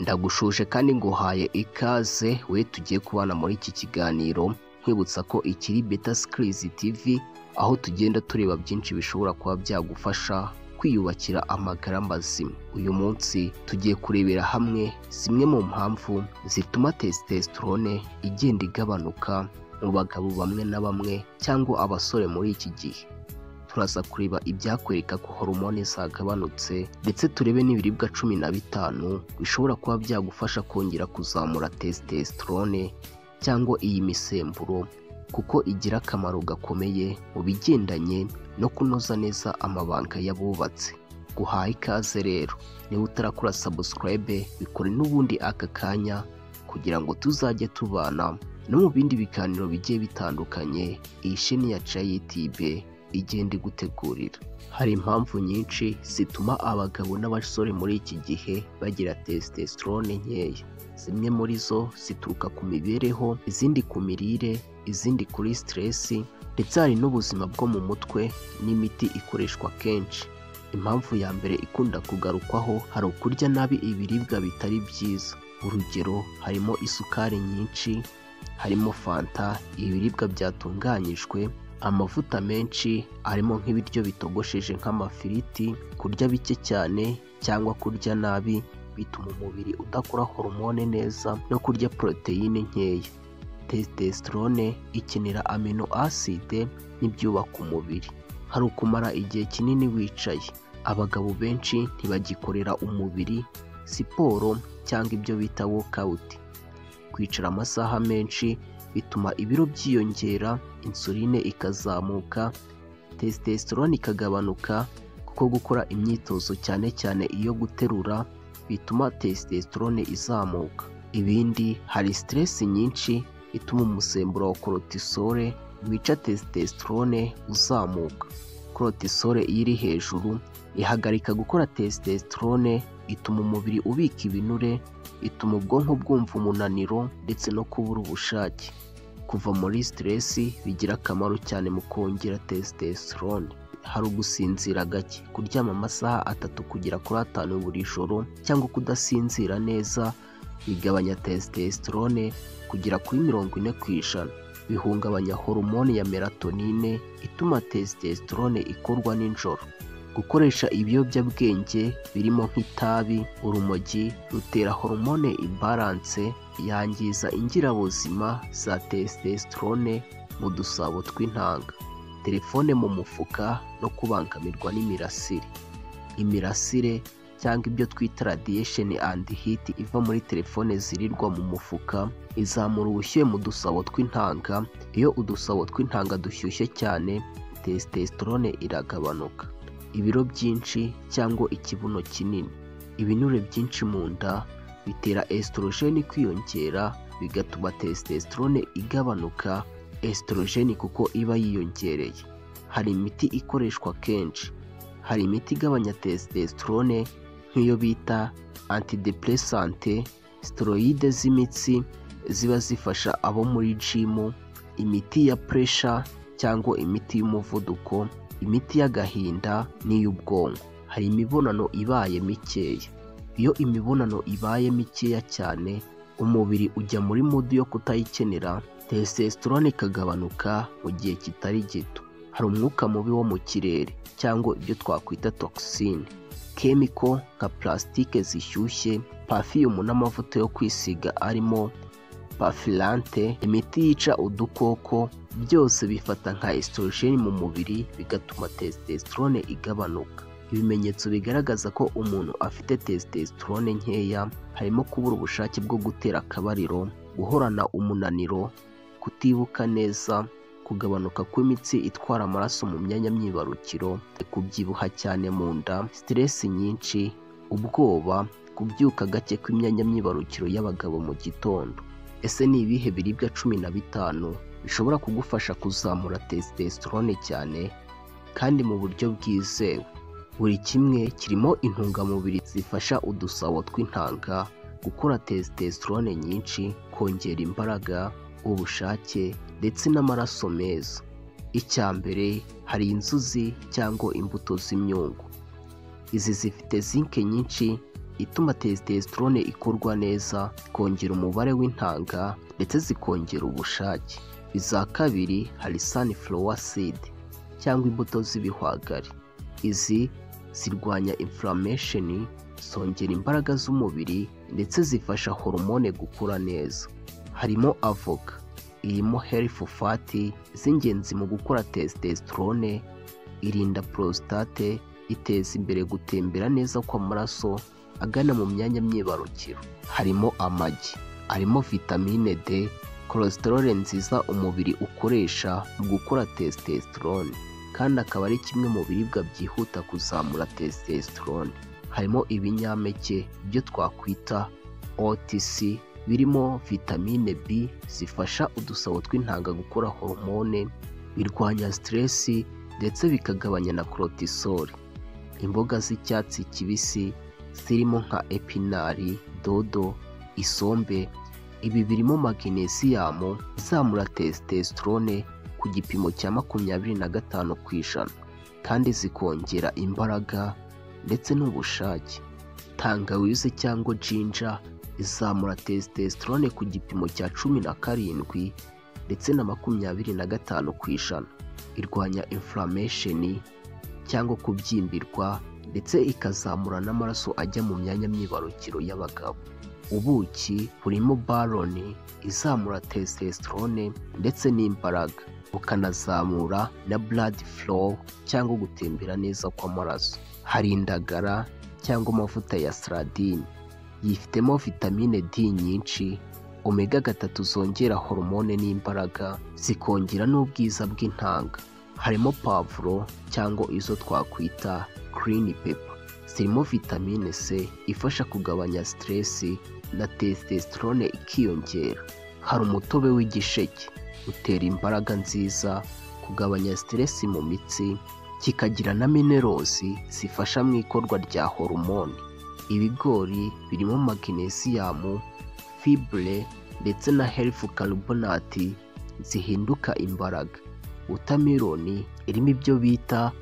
Ndagushuje kandi nguhaye ikaze we tugiye kubana muri iki kiganiro, nkwibutsa ko ikiri Beta Skills TV, aho tugenda tureba byinshi bishobora kuba byagufasha kwiyubakira amagara mazima. Uyu munsi tugiye kurebera hamwe zimwe mu mpamvu zituma testosterone igenda igabanuka mu bagabo bamwe na bamwe cyangwa abasore muri iki gihe. Turaza kureba ibyakwereka ko hormone zagabanutse, ndetse turebe n'ibiribwa 15 bishobora kuba byagufasha kongera kuzamura testosterone cyangwa iyi misemburo, kuko igira akamaro gakomeye mu bigendanye no kunoza neza amabanga y'abubatsi. Guhaye ikaze rero, niba utarakora subscribe bikore n'ubundi aka kanya, kugira ngo tuzajye tubana no mu bindi biganiro bigiye bitandukanye iyi sheni yacu ya YouTube igenda igutegurira. Hari impamvu nyinshi zituma abagabo n'abasore muri iki gihe bagira testosterone nkeya. Zimwe muri zo zituruka ku mibereho, izindi ku mirire, izindi kuri stress, ndetse hari n'ubuzima bwo mu mutwe n'imiti ikoreshwa kenshi. Impamvu ya mbere ikunda kugarukwaho hari ukurya nabi ibiribwa bitari byiza. Urugero, harimo isukari nyinshi, harimo fanta, ibiribwa byatunganyijwe, amavuta menshi, arimo nk'ibiryo bitogosheje nk'amafiriti, kurya bike cyane cyangwa kurya nabi bituma umubiri udakora hormone neza, no kurya proteine nkeya. Testosterone ikenera amino acide n'ibyubaka umubiri. Hari ukumara igihe kinini wicaye. Abagabo benshi ntibagikorera umubiri siporo cyangwa ibyo bita workout. Kwicara amasaha menshi bituma ibiro byiyongera, insuline ikazamuka, testosterone ikagabanuka, kuko gukora imyitozo cyane cyane iyo guterura bituma testosterone izamuka. Ibindi, hari stress nyinshi ituma umusemburo wa cortisol wica testosterone uzamuka. Cortisol iyo iri hejuru ihagarika gukora testosterone, ituma umubiri ubika ibinure, ituma ubwonko bwumva umunaniro ndetse no kubura ubushake. Kuva muri stress bigira akamaro cyane mu kongera testosterone. Hari ugusinzira gake, kuryama amasaha 3 kugera kuri 5 buri joro, cyangwa kudasinzira neza bigabanya testosterone kugera kuri 40%. Bihungabanya hormone ya melatonin ituma testosterone ikorwa nijoro. Gukoresha ibiyobyabwenge birimo nk'itabi, urumogi rutera hormone imbalance, yangiza ingirabuzima za testosterone mu dusabo tw'intanga. Telefone mu mufuka no kubangamirwa n'imirasire. Imirasire cyangwa ibyo twita radiation and heat iva muri telefone zirirwa mu mufuka izamura ubushyuhe mu dusabo tw'intanga. Iyo udusabo tw'intanga dushyushye cyane, testosterone iragabanuka. Ibiro byinshi cyangwa ikibuno kinini, ibinure byinshi mu nda bitera estrogen kwiyongera, bigatuma testosterone igabanuka. Estrogen kuko iba yiyongereye. Hari imiti ikoreshwa kenshi. Hari imiti igabanya testosterone nk'iyo bita antidepressant, steroide z'imitsi ziba zifasha abo muri gym, imiti ya pressure cyangwa imiti y'umuvuduko, imiti y'agahinda n'iy'ubwonko. Hari imibonano ibaye mikeya. Iyo imibonano ibaye mikeya cyane, umubiri ujya muri mood yo kutayikenera, testosterone ikagabanuka mu gihe kitari gito. Hari umwuka mubi wo mu kirere cyangwa ibyo twakwita toxine, chemical nka plastike zishyushye, perfume n'amavuta yo kwisiga arimo parfumante, imiti yica udukoko, byose bifata nka estrogen mu mubiri, bigatuma testosterone igabanuka. Ibimenyetso bigaragaza ko umuntu afite testosterone nkeya harimo kubura ubushake bwo gutera akabariro, guhorana umunaniro, kutibuka neza, kugabanuka kw'imitsi itwara amaraso mu myanya myibarukiro, kubyibuha cyane mu nda, stress nyinshi, ubwoba, kubyuka gake kw'imyanya myibarukiro y'abagabo mu gitondo. Ese ni ibihe biribwa 15 bishobora kugufasha kuzamura testosterone cyane kandi mu buryo bwizewe? Buri kimwe kirimo intungamubiri zifasha udusabo tw'intanga gukora testosterone nyinshi, kongera imbaraga, ubushake ndetse n'amaraso meza. Icya mbere, hari inzuzi cyangwa imbuto z'imyungu. Izi zifite zinc nyinshi ituma testosterone ikorwa neza, kongera umubare w'intanga ndetse zikongera ubushake. Iza kabiri hari sunflower seed cyangwa imbuto z'ibihwagari. Izi zirwanya inflammation, zongera imbaraga z'umubiri ndetse zifasha hormone gukura neza. Harimo avoka, irimo healthy fat z'ingenzi mu gukora testosterone, irinda prostate, iteza imbere gutembera neza kw'amaraso agana mu myanya myibarukiro. Harimo amagi, arimo vitamine D, cholesterol nziza umubiri ukoresha mu gukora testosterone, kandi akaba ari kimwe mu biribwa byihuta kuzamura testosterone. Harimo ibinyampeke byo twakwita OTC, birimo vitamine B zifasha udusabo tw'intanga gukora hormone, birwanya stress ndetse bikagabanya na cortisol. Imboga z'icyatsi kibisi zirimo nka epinari, dodo, isombe, ibi birimo magnesium izamura testosterone ku gipimo cya 25%, kandi zikongera imbaraga ndetse n'ubushake. Tangawizi cyangwa ginger izamura testosterone ku gipimo cya 17 ndetse na 25%. Irwanya inflammation cyangwa kubyimbirwa ndetse ikazamura n'amaraso ajya mu myanya myibarukiro y'abagabo. Ubuki burimo baron izamura testosterone ndetse n'imbaraga, bukanazamura na blood flow cyangwa gutembera neza kw'amaraso. Hari indagara cyangwa amavuta ya sardine, yifitemo vitamine D nyinshi, omega 3 zongera hormone n'imbaraga, zikongera n'ubwiza bw'intanga. Harimo pavuro cyangwa izo twakwita green pepper, zirimo vitamine C ifasha kugabanya stress na testosterone ikiyongera. Hari umutobe w'igisheke, utera imbaraga nziza, kugabanya stress mu mitsi, kikagira na minerals zifasha mu ikorwa rya hormone. Ibigori birimo magnesium, fibre ndetse na healthy carbonate zihinduka imbaraga. Watermelon irimo ibyo bita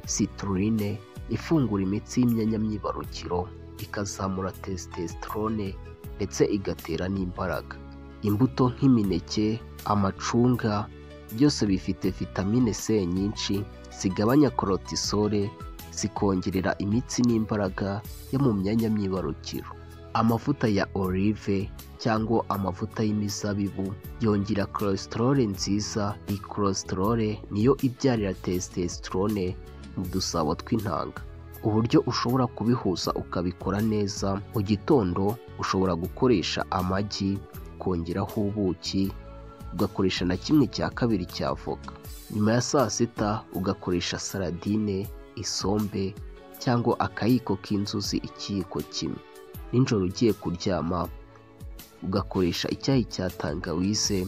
citrulline ifungura imitsi y'imyanya myibarukiro, ikazamura testosterone ndetse igatera n'imbaraga. Imbuto nk'imineke, amacunga byose bifite vitamine C nyinshi zigabanya cortisol, zikongerera imitsi n'imbaraga yo mu myanya myibarukiro. Amavuta ya olive cyangwa amavuta y'imizabibu yongera cholesterol nziza. Iyi cholesterol niyo ibyarira testosterone mu dusabo tw'intanga. Uburyo ushobora kubihuza ukabikora neza: mu gitondo ushobora gukoresha amagi, kongeraho ubuki, ugakoresha na 1/2 cya avoka. Nyuma ya saa sita ugakoresha saladine, isombe cyangwa akayiko k'inzuzi ikiyiko kimwe. Nijoro ugiye kuryama ugakoresha icyayi cya tangawize,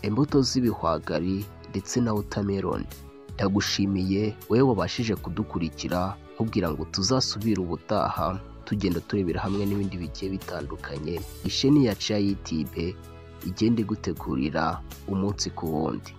imbuto z'ibihwagari ndetse na watermelon. Ndagushimiye wewe wabashije kudukurikira, nkubwira ngo tuzasubira ubutaha tugenda turebera hamwe n'ibindi bigiye bitandukanye. Isheni yacu ya YouTube igende gutegurira umunsi ku wundi.